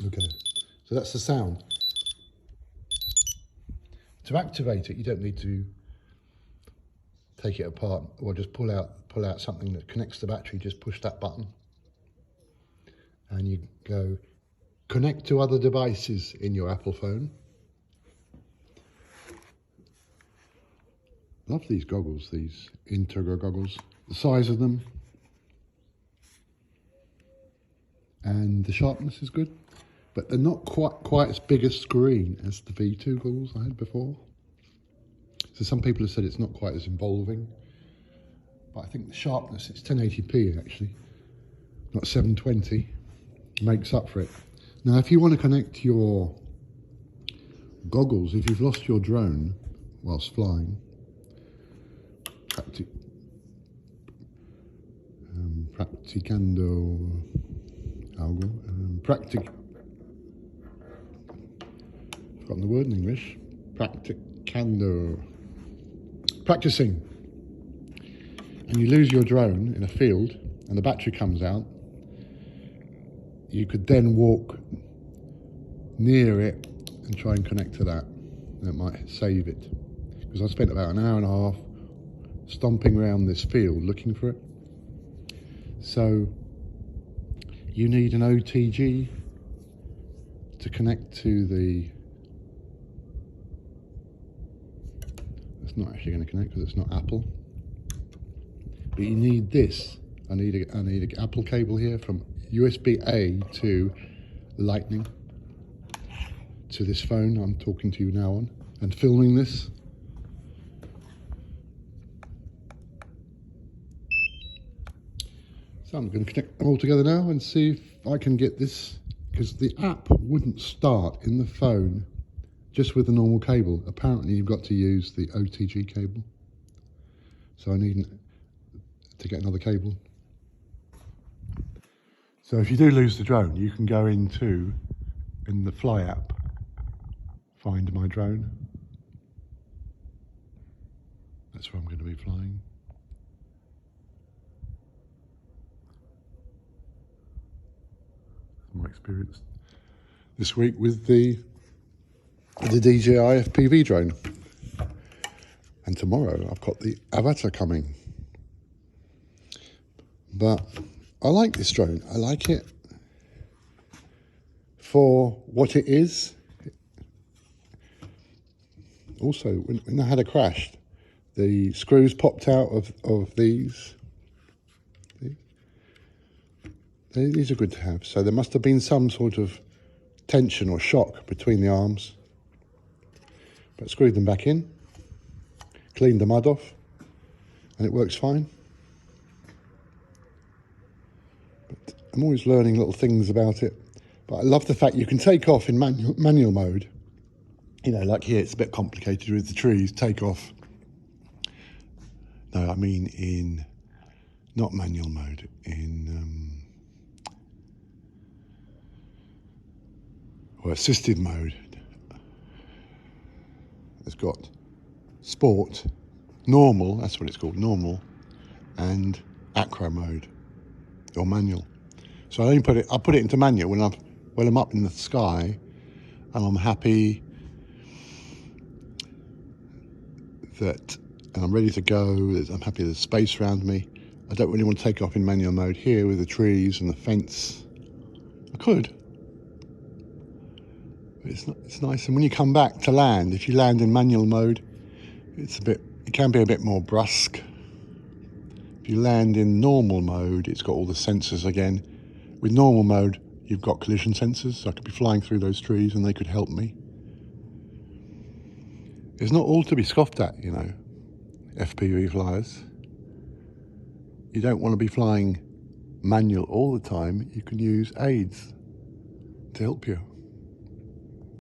Okay, so that's the sound. To activate it, you don't need to take it apart or just pull out something that connects the battery. Just push that button and you go connect to other devices in your Apple phone. Love these goggles, these Integra goggles. The size of them and the sharpness is good, but they're not quite as big a screen as the V2 goggles I had before. So some people have said it's not quite as involving, but I think the sharpness, it's 1080p actually, not 720, makes up for it. Now, if you want to connect your goggles, if you've lost your drone whilst flying, Practicando algo, forgotten the word in English, practicing, and you lose your drone in a field and the battery comes out, you could then walk near it and try and connect to that, and it might save it. Because I spent about an hour and a half stomping around this field looking for it. So you need an OTG to connect to the, it's not actually going to connect because it's not Apple, but you need this. I need an Apple cable here from USB-A to Lightning to this phone I'm talking to you now on and filming this. So I'm going to connect them all together now and see if I can get this, because the app wouldn't start in the phone just with the normal cable. Apparently you've got to use the OTG cable. So I need to get another cable. So if you do lose the drone, you can go in the Fly app, find my drone. That's where I'm going to be flying. My experience this week with the DJI FPV drone, and tomorrow I've got the Avatar coming. But I like this drone. I like it for what it is. Also, when I had a crash, the screws popped out of these. These are good to have. So there must have been some sort of tension or shock between the arms. But screwed them back in, cleaned the mud off, and it works fine. But I'm always learning little things about it. But I love the fact you can take off in manual mode. You know, like here it's a bit complicated with the trees. Take off. No, I mean in, not manual mode, in or assisted mode. It's got sport, normal, that's what it's called, normal, and acro mode, or manual. So I put it into manual when I'm up in the sky and I'm happy that, and I'm ready to go, I'm happy there's space around me. I don't really want to take off in manual mode here with the trees and the fence. I could. It's nice, and when you come back to land, if you land in manual mode, it can be a bit more brusque. If you land in normal mode, it's got all the sensors again. With normal mode, you've got collision sensors, so I could be flying through those trees and they could help me. It's not all to be scoffed at, you know, FPV flyers. You don't want to be flying manual all the time. You can use aids to help you.